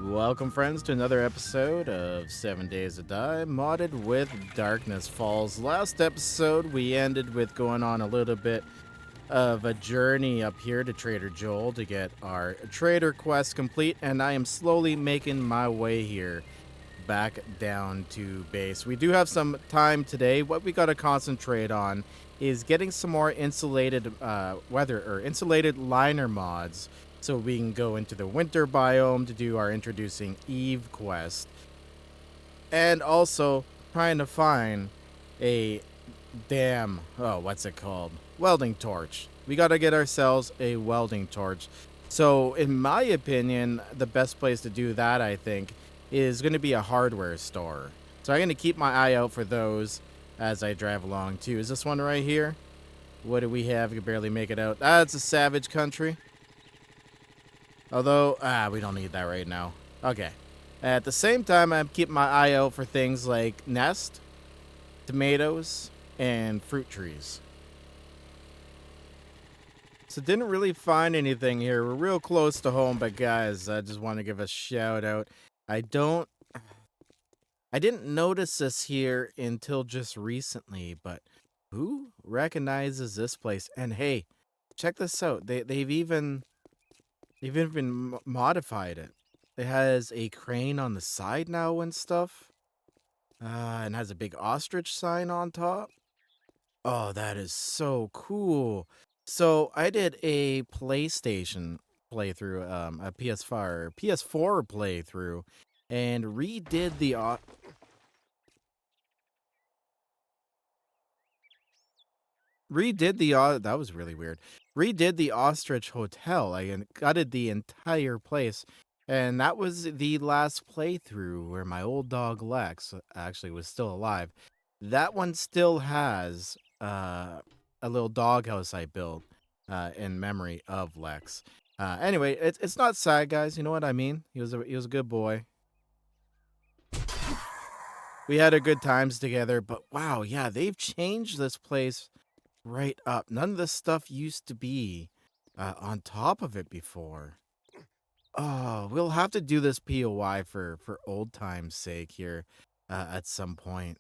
Welcome, friends, to another episode of 7 Days to Die, modded with Darkness Falls. Last episode, we ended with going on a little bit of a journey up here to Trader Joel to get our trader quest complete, and I am slowly making my way here back down to base. We do have some time today. What we got to concentrate on is getting some more insulated insulated liner mods so we can go into the winter biome to do our introducing Eve quest, and also trying to find a what's it called, welding torch. We got to get ourselves a welding torch. So in my opinion, the best place to do that, I think, is going to be a hardware store. So I'm going to keep my eye out for those as I drive along too. Is this one right here? What do we have? You can barely make it out. It's a savage country. Although, we don't need that right now. Okay. At the same time, I'm keeping my eye out for things like nest, tomatoes, and fruit trees. So didn't really find anything here. We're real close to home, but guys, I just want to give a shout out. I didn't notice this here until just recently, but who recognizes this place? And hey, check this out. They've even modified it. It has a crane on the side now and stuff. And has a big ostrich sign on top. Oh, that is so cool. So I did a PlayStation playthrough, a PS4 playthrough, and that was really weird. Redid the Ostrich Hotel. I gutted the entire place. And that was the last playthrough where my old dog Lex actually was still alive. That one still has a little doghouse I built in memory of Lex. Anyway, it's not sad, guys. You know what I mean? He was a good boy. We had a good times together, but wow, yeah, they've changed this place right up. None of this stuff used to be on top of it before. Oh, we'll have to do this POI for old time's sake here at some point.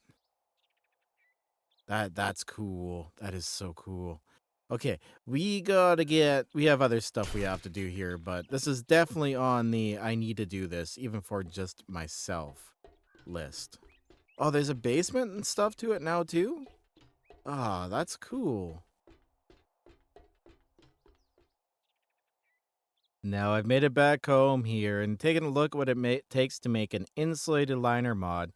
That's cool. That is so cool. Okay, we have other stuff we have to do here, but this is definitely on the I need to do this, even for just myself list. Oh, there's a basement and stuff to it now too? Ah, that's cool. Now I've made it back home here and taken a look at what it takes to make an insulated liner mod.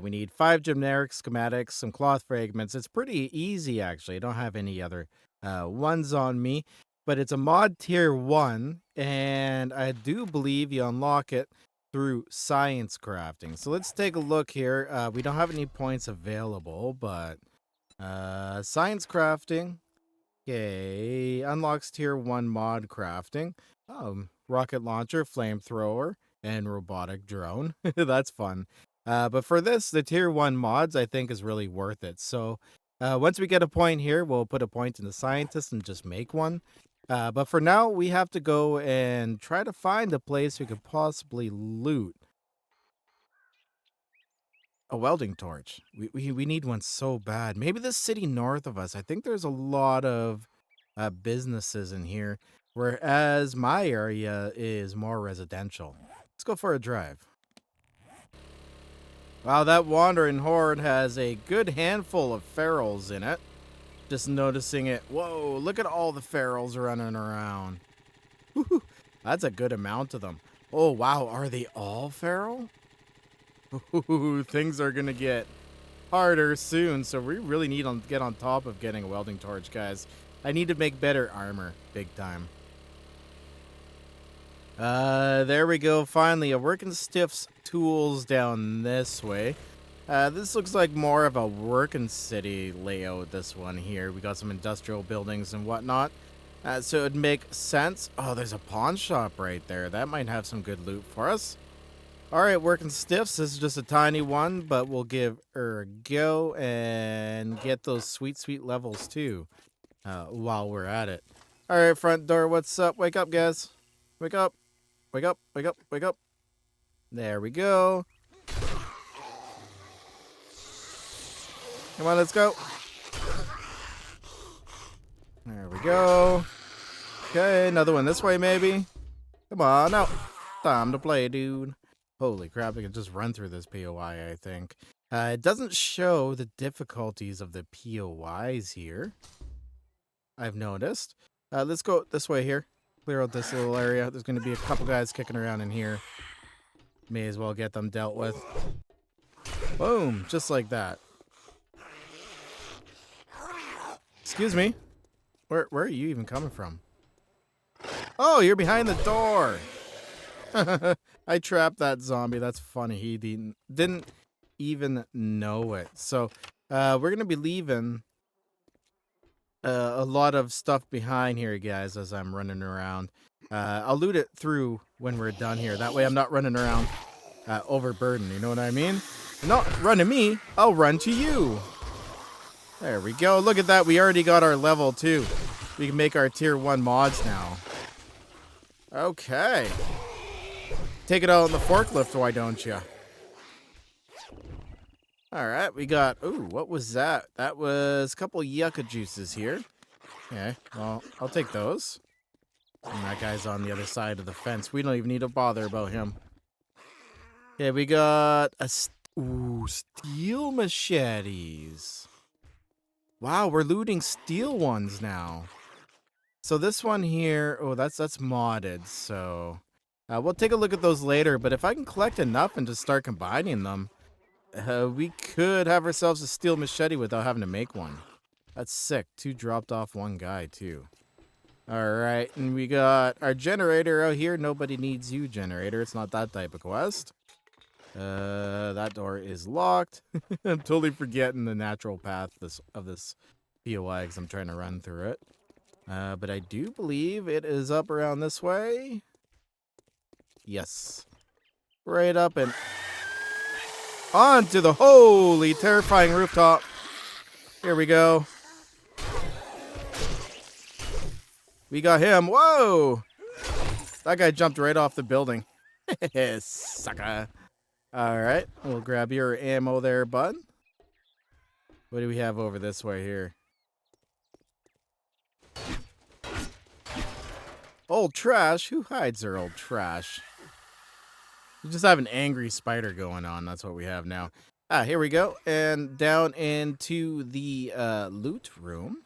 We need 5 generic schematics, some cloth fragments. It's pretty easy, actually. I don't have any other ones on me, but it's a mod tier 1, and I do believe you unlock it through science crafting. So let's take a look here. We don't have any points available, but science crafting. Okay, unlocks tier 1 mod crafting. Rocket launcher, flamethrower, and robotic drone. That's fun. But for this, the tier 1 mods, I think, is really worth it. So once we get a point here, we'll put a point in the scientist and just make one. But for now, we have to go and try to find a place we could possibly loot a welding torch. We need one so bad. Maybe the city north of us. I think there's a lot of businesses in here, whereas my area is more residential. Let's go for a drive. Wow, that wandering horde has a good handful of ferals in it. Just noticing it. Whoa, look at all the ferals running around. Woo-hoo, that's a good amount of them. Oh, wow, are they all feral? Ooh, things are gonna get harder soon, so we really need to get on top of getting a welding torch, guys. I need to make better armor, big time. There we go, finally, a working stiff's tools down this way. This looks like more of a working city layout, this one here. We got some industrial buildings and whatnot. So it'd make sense. Oh, there's a pawn shop right there. That might have some good loot for us. Alright, working stiffs. This is just a tiny one, but we'll give her a go and get those sweet, sweet levels too while we're at it. Alright, front door, what's up? Wake up, guys. Wake up. Wake up, wake up, wake up. There we go. Come on, let's go. There we go. Okay, another one this way, maybe. Come on out. Time to play, dude. Holy crap, I can just run through this POI, I think. It doesn't show the difficulties of the POIs here, I've noticed. Let's go this way here. Clear out this little area. There's going to be a couple guys kicking around in here. May as well get them dealt with. Boom, just like that. Excuse me. Where are you even coming from? Oh, you're behind the door. I trapped that zombie. That's funny. He didn't even know it. So we're going to be leaving a lot of stuff behind here, guys, as I'm running around. I'll loot it through when we're done here. That way I'm not running around overburdened. You know what I mean? You're not running me. I'll run to you. There we go. Look at that. We already got our level 2. We can make our tier 1 mods now. Okay. Take it out on the forklift, why don't you? Alright, we got... Ooh, what was that? That was a couple yucca juices here. Okay, well, I'll take those. And that guy's on the other side of the fence. We don't even need to bother about him. Okay, we got a... Ooh, steel machetes. Wow, we're looting steel ones now. So this one here, oh, that's modded, so we'll take a look at those later. But if I can collect enough and just start combining them, we could have ourselves a steel machete without having to make one. That's sick. 2 dropped off 1 guy, too. All right, and we got our generator out here. Nobody needs you, generator. It's not that type of quest. That door is locked. I'm totally forgetting the natural path of this POI because I'm trying to run through it. But I do believe it is up around this way. Yes. Right up and onto the holy terrifying rooftop. Here we go. We got him. Whoa! That guy jumped right off the building. Sucker. Alright, we'll grab your ammo there, bud. What do we have over this way here? Old trash? Who hides their old trash? We just have an angry spider going on. That's what we have now. Ah, here we go. And down into the loot room.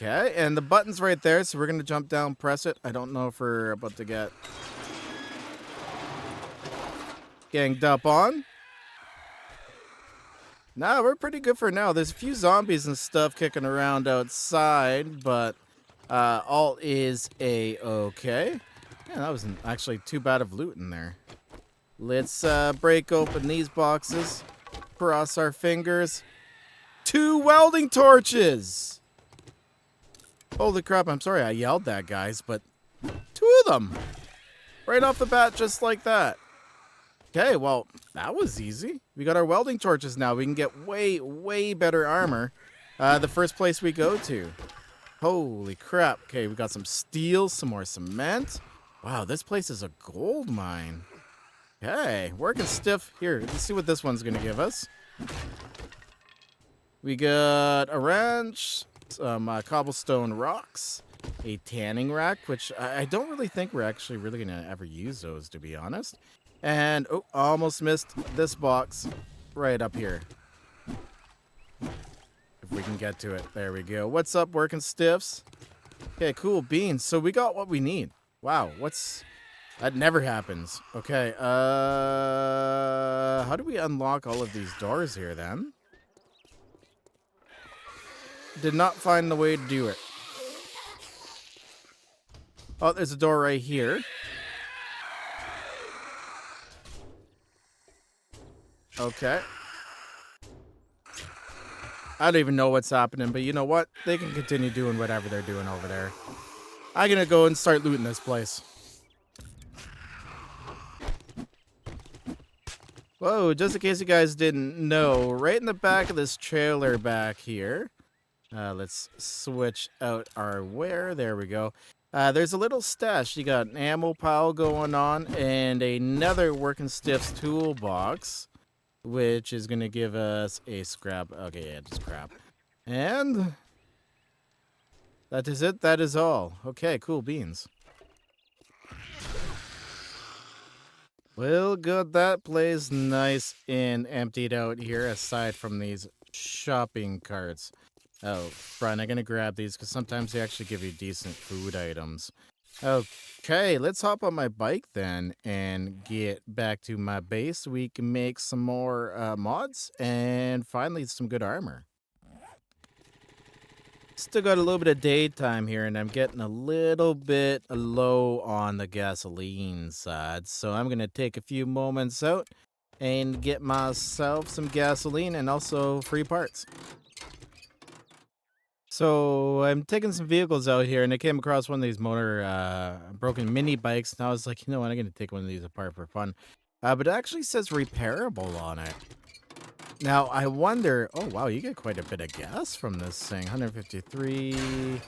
Okay, and the button's right there, so we're going to jump down, press it. I don't know if we're about to get ganged up on. Nah, we're pretty good for now. There's a few zombies and stuff kicking around outside, but all is a-okay. Yeah, that wasn't actually too bad of loot in there. Let's break open these boxes. Cross our fingers. 2 welding torches! Holy crap, I'm sorry I yelled that, guys, but 2 of them! Right off the bat, just like that. Okay, well, that was easy. We got our welding torches now. We can get way, way better armor the first place we go to. Holy crap. Okay, we got some steel, some more cement. Wow, this place is a gold mine. Okay, working stiff. Here, let's see what this one's going to give us. We got a wrench, some cobblestone rocks, a tanning rack, which I don't really think we're actually really going to ever use those, to be honest. And, oh, almost missed this box right up here. If we can get to it. There we go. What's up, working stiffs? Okay, cool beans. So we got what we need. Wow, that never happens. Okay, how do we unlock all of these doors here, then? Did not find the way to do it. Oh, there's a door right here. Okay. I don't even know what's happening, but you know what? They can continue doing whatever they're doing over there. I'm gonna go and start looting this place. Whoa, just in case you guys didn't know, right in the back of this trailer back here, let's switch out our wear. There we go. There's a little stash. You got an ammo pile going on and another Working Stiffs toolbox, which is going to give us a scrap. Okay, yeah, just crap. And that is it. That is all. Okay, cool beans. Well, good. That place nice and emptied out here, aside from these shopping carts. Oh, Brian, I'm going to grab these because sometimes they actually give you decent food items. Okay, let's hop on my bike then and get back to my base. We can make some more mods and finally some good armor. Still got a little bit of daytime here, and I'm getting a little bit low on the gasoline side. So I'm going to take a few moments out and get myself some gasoline and also free parts. So I'm taking some vehicles out here, and I came across one of these broken mini bikes, and I was like, you know what, I'm going to take one of these apart for fun. But it actually says repairable on it. Now, I wonder... Oh, wow, you get quite a bit of gas from this thing. 153...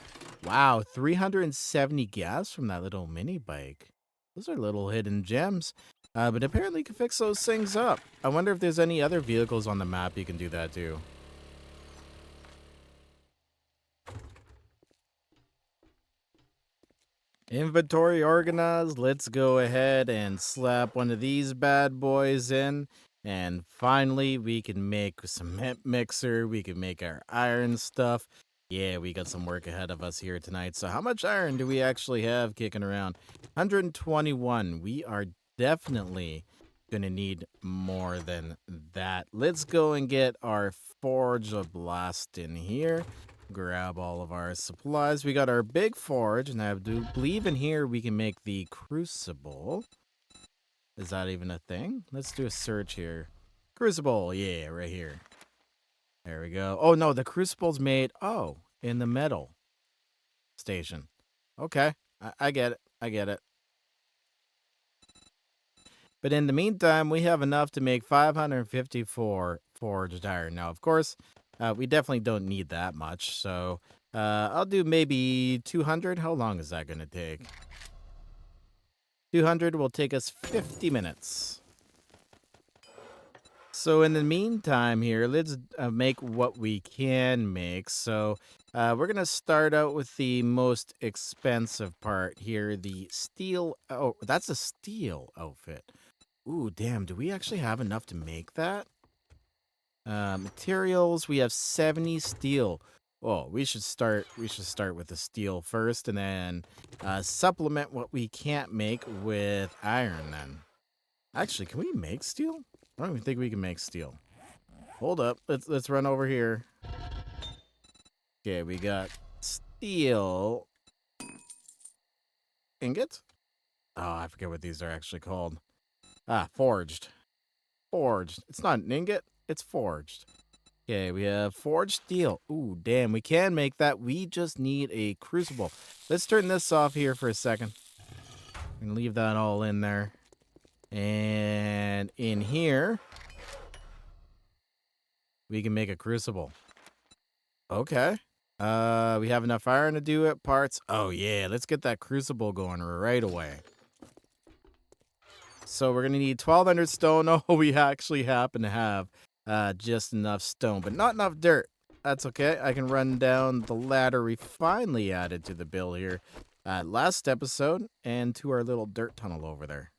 Wow, 370 gas from that little mini bike. Those are little hidden gems. But apparently you can fix those things up. I wonder if there's any other vehicles on the map you can do that to. Inventory organized. Let's go ahead and slap one of these bad boys in. And finally, we can make some hemp mixer. We can make our iron stuff. Yeah, we got some work ahead of us here tonight. So how much iron do we actually have kicking around? 121. We are definitely going to need more than that. Let's go and get our Forge of Blast in here. Grab all of our supplies. We got our big forge, and I do believe in here we can make the crucible. Is that even a thing? Let's do a search here. Crucible, yeah, right here. There we go. Oh, no, the crucible's made, in the metal station. Okay, I get it. I get it. But in the meantime, we have enough to make 554 forged iron. Now, of course, we definitely don't need that much, so I'll do maybe 200. How long is that going to take? 200 will take us 50 minutes. So in the meantime here, let's make what we can make. So we're going to start out with the most expensive part here, the steel. Oh, that's a steel outfit. Ooh, damn, do we actually have enough to make that? Materials, we have 70 steel. Oh, we should start with the steel first and then supplement what we can't make with iron then. Actually, can we make steel? I don't even think we can make steel. Hold up. Let's run over here. Okay, we got steel ingot. Oh, I forget what these are actually called. Ah, forged. Forged. It's not an ingot, it's forged. Okay, we have forged steel. Ooh, damn, we can make that. We just need a crucible. Let's turn this off here for a second. And leave that all in there. And in here, we can make a crucible. Okay. We have enough iron to do it. Parts. Oh, yeah, let's get that crucible going right away. So we're going to need 1,200 stone. Oh, we actually happen to have just enough stone, but not enough dirt. That's okay. I can run down the ladder we finally added to the bill here last episode and to our little dirt tunnel over there.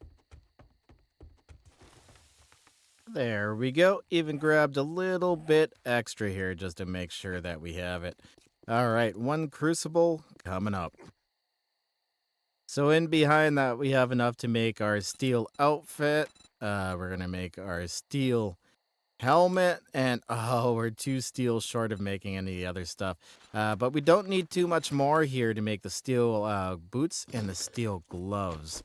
There we go. Even grabbed a little bit extra here just to make sure that we have it. All right, one crucible coming up. So in behind that, we have enough to make our steel outfit. We're going to make our steel helmet. And, oh, we're 2 steel short of making any of the other stuff. But we don't need too much more here to make the steel boots and the steel gloves.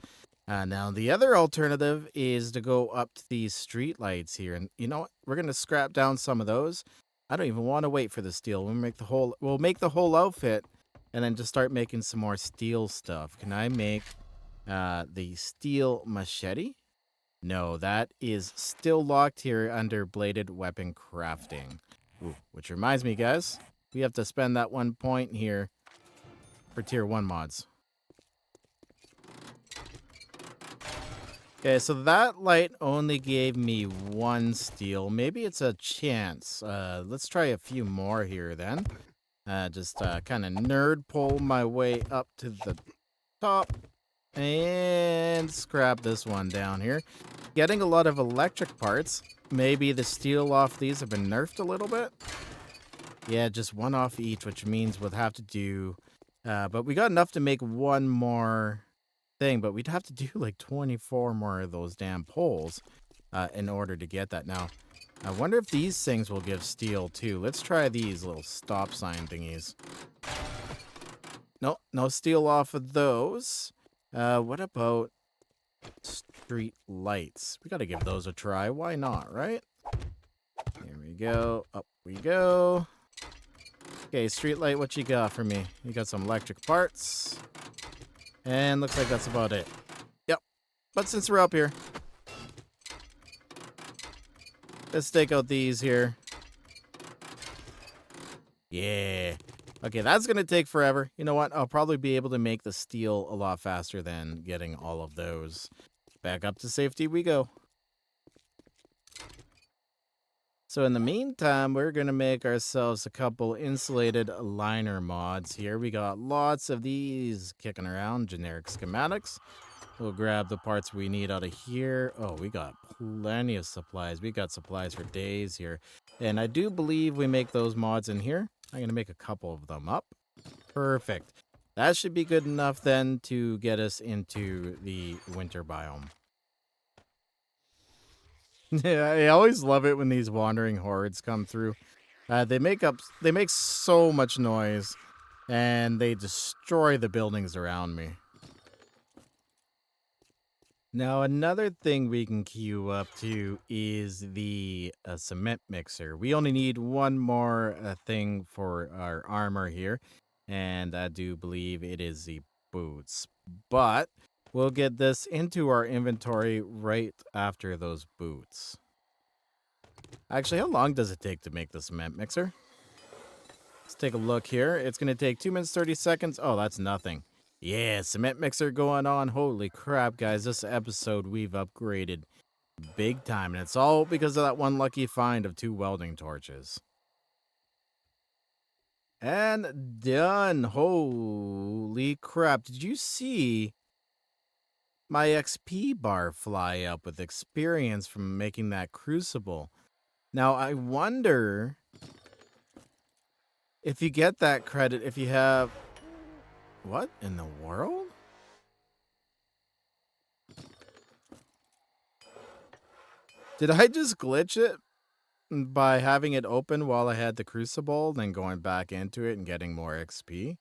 Now, the other alternative is to go up to these street lights here. And you know what? We're going to scrap down some of those. I don't even want to wait for the steel. We'll make the whole outfit. And then just start making some more steel stuff. Can I make the steel machete? No, that is still locked here under bladed weapon crafting. Ooh, which reminds me, guys, we have to spend that 1 point here for tier 1 mods. Okay, so that light only gave me 1 steel. Maybe it's a chance. Let's try a few more here then. Just kind of nerd pull my way up to the top and scrap this one down here. Getting a lot of electric parts. Maybe the steel off these have been nerfed a little bit. Yeah, just 1 off each, which means we'll have to do... but we got enough to make 1 more thing, but we'd have to do like 24 more of those damn poles in order to get that. Now, I wonder if these things will give steel too. Let's try these little stop sign thingies. Nope, no steel off of those. What about street lights? We gotta give those a try. Why not, right? Here we go. Up we go. Okay, street light, what you got for me? You got some electric parts. And looks like that's about it. Yep. But since we're up here, let's take out these here. Yeah. Okay, that's going to take forever. You know what? I'll probably be able to make the steel a lot faster than getting all of those. Back up to safety we go. So in the meantime, we're going to make ourselves a couple insulated liner mods here. We got lots of these kicking around, generic schematics. We'll grab the parts we need out of here. Oh, we got plenty of supplies. We got supplies for days here. And I do believe we make those mods in here. I'm going to make a couple of them up. Perfect. That should be good enough then to get us into the winter biome. Yeah, I always love it when these wandering hordes come through. They make so much noise, and they destroy the buildings around me. Now, another thing we can queue up to is the cement mixer. We only need 1 more thing for our armor here, and I do believe it is the boots. But we'll get this into our inventory right after those boots. Actually, how long does it take to make the cement mixer? Let's take a look here. It's going to take 2 minutes, 30 seconds. Oh, that's nothing. Yeah, cement mixer going on. Holy crap, guys. This episode we've upgraded big time. And it's all because of that one lucky find of 2 welding torches. And done. Holy crap. Did you see my XP bar fly up with experience from making that crucible? Now, I wonder if you get that credit if you have... What in the world? Did I just glitch it by having it open while I had the crucible, then going back into it and getting more XP?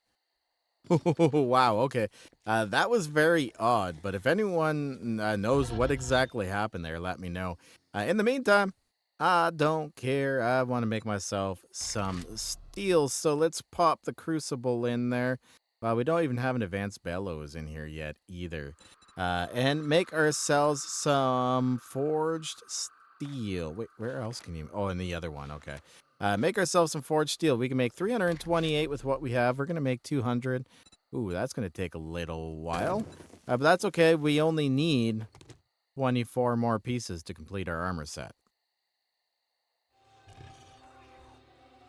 Wow, okay. That was very odd, but if anyone knows what exactly happened there, let me know. In the meantime, I don't care. I want to make myself some steel, so let's pop the crucible in there. Well, we don't even have an advanced bellows in here yet either. And make ourselves some forged steel. Wait, where else can you... Oh, in the other one, okay. Make ourselves some forged steel. We can make 328 with what we have. We're going to make 200. Ooh, that's going to take a little while. But that's okay. We only need 24 more pieces to complete our armor set.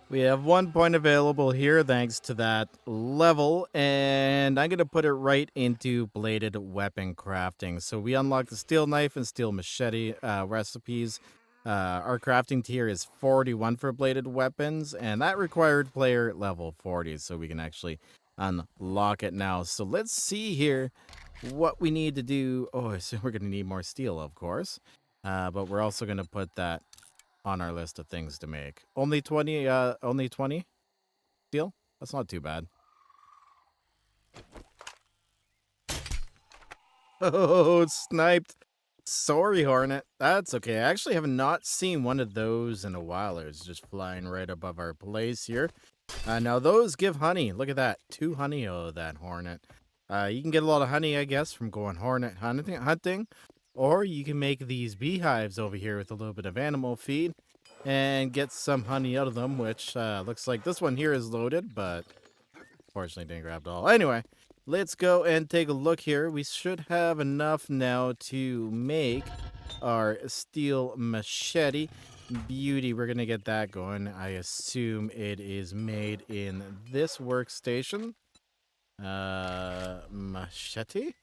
We have 1 point available here thanks to that level, and I'm going to put it right into bladed weapon crafting. So we unlock the steel knife and steel machete recipes. Our crafting tier is 41 for bladed weapons, and that required player level 40, so we can actually unlock it now. So let's see here what we need to do. Oh, so we're going to need more steel, of course, but we're also going to put that on our list of things to make. Only 20 steel? That's not too bad. Oh, sniped. Sorry, Hornet. That's okay. I actually have not seen one of those in a while. It's just flying right above our place here. Now, those give honey. Look at that. 2 honey out of that Hornet. You can get a lot of honey, I guess, from going Hornet hunting. Or you can make these beehives over here with a little bit of animal feed and get some honey out of them, which looks like this one here is loaded, but fortunately didn't grab it all. Anyway, let's go and take a look here. We should have enough now to make our steel machete. Beauty, we're gonna get that going. I assume it is made in this workstation. Machete?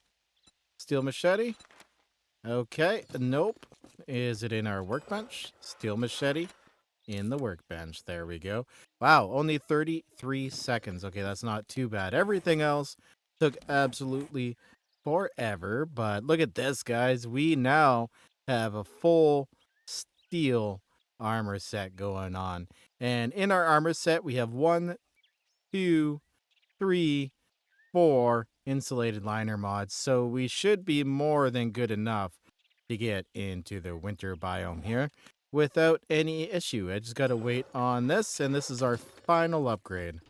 Steel machete? Okay, nope. Is it in our workbench? Steel machete in the workbench. There we go. Wow, only 33 seconds. Okay, that's not too bad. Everything else took absolutely forever, but look at this, guys. We now have a full steel armor set going on. And in our armor set, we have 1, 2, 3, 4 insulated liner mods, so we should be more than good enough to get into the winter biome here without any issue. I just gotta wait on this, and this is our final upgrade.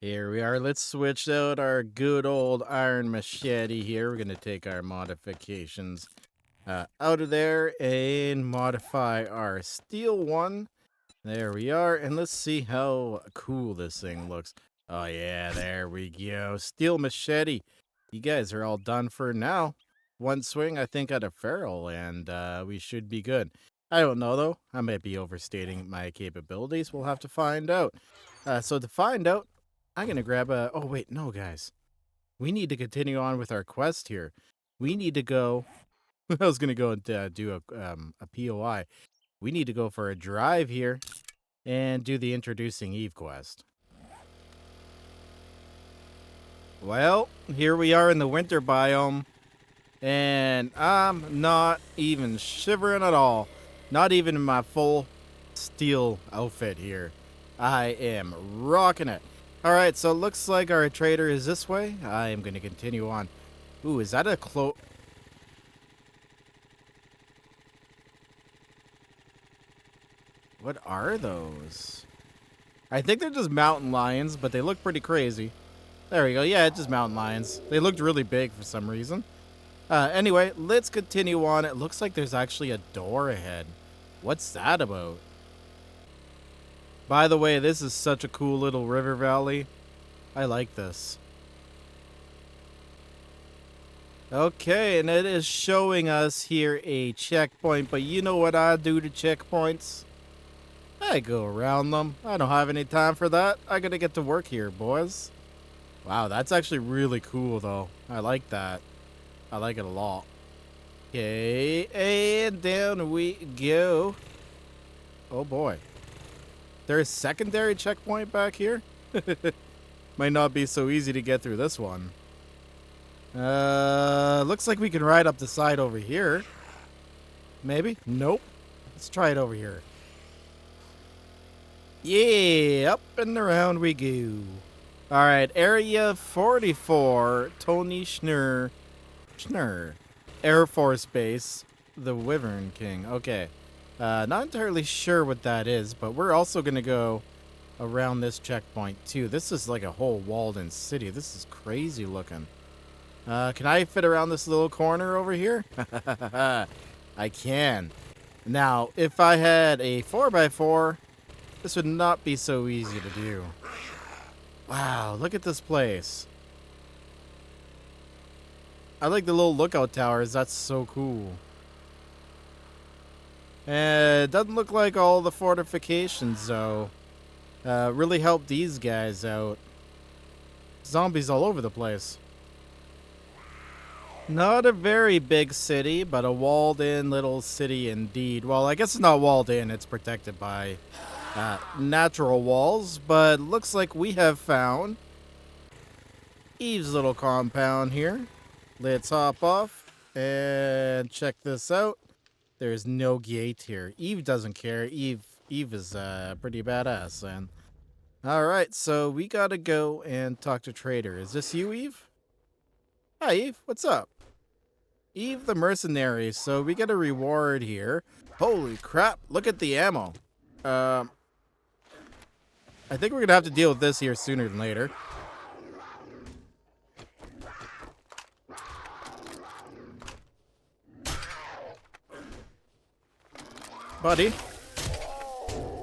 Here we are. Let's switch out our good old iron machete here. We're gonna take our modifications out of there and modify our steel one. There we are, and let's see how cool this thing looks. Oh yeah, there we go. Steel machete. You guys are all done for now. One swing, I think, at a ferrule, and we should be good. I don't know, though. I might be overstating my capabilities. We'll have to find out. So to find out, I'm going to grab a... Oh, wait, no, guys. We need to continue on with our quest here. We need to go... I was going to go and do a POI. We need to go for a drive here and do the Introducing Eve quest. Well, here we are in the winter biome, and I'm not even shivering at all. Not even in my full steel outfit here. I am rocking it. All right, so it looks like our trader is this way. I am going to continue on. Ooh, is that a What are those? I think they're just mountain lions, but they look pretty crazy. There we go. Yeah, it's just mountain lions. They looked really big for some reason. Anyway, let's continue on. It looks like there's actually a door ahead. What's that about? By the way, this is such a cool little river valley. I like this. Okay, and it is showing us here a checkpoint, but you know what I do to checkpoints? I go around them. I don't have any time for that. I gotta get to work here, boys. Wow, that's actually really cool, though. I like that. I like it a lot. Okay, and down we go. Oh, boy. There's a secondary checkpoint back here? Might not be so easy to get through this one. Looks like we can ride up the side over here. Maybe? Nope. Let's try it over here. Yeah, up and around we go. All right, Area 44, Tony Schnurr, Air Force Base, the Wyvern King. Okay, not entirely sure what that is, but we're also going to go around this checkpoint, too. This is like a whole walled-in city. This is crazy looking. Can I fit around this little corner over here? I can. Now, if I had a 4x4... this would not be so easy to do. Wow, look at this place. I like the little lookout towers. That's so cool. And it doesn't look like all the fortifications, though, really help these guys out. Zombies all over the place. Not a very big city, but a walled-in little city indeed. Well, I guess it's not walled in. It's protected by... natural walls, but looks like we have found Eve's little compound here. Let's hop off and check this out. There's no gate here. Eve doesn't care. Eve is pretty badass, and all right, so we gotta go and talk to Trader. Is this you, Eve? Hi, Eve. What's up? Eve the mercenary. So we get a reward here. Holy crap! Look at the ammo. I think we're going to have to deal with this here sooner than later. Buddy.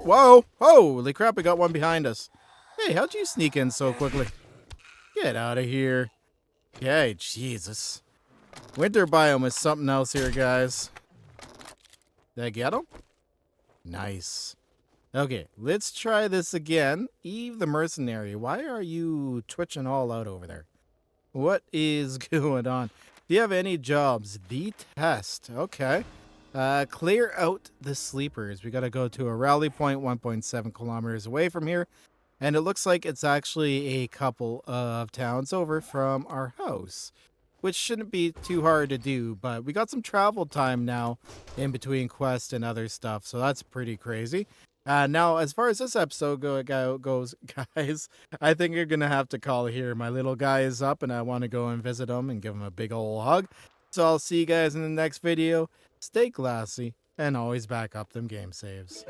Whoa! Holy crap, we got one behind us. Hey, how'd you sneak in so quickly? Get out of here. Okay, Jesus. Winter biome is something else here, guys. Did I get him? Nice. Okay, let's try this again. Eve the Mercenary, why are you twitching all out over there? What is going on? Do you have any jobs? The test. Okay. Clear out the sleepers. We gotta go to a rally point 1.7 kilometers away from here. And it looks like it's actually a couple of towns over from our house, which shouldn't be too hard to do, but we got some travel time now in between quests and other stuff, so that's pretty crazy. Now, as far as this episode goes, guys, I think you're going to have to call it here. My little guy is up, and I want to go and visit him and give him a big old hug. So I'll see you guys in the next video. Stay classy, and always back up them game saves.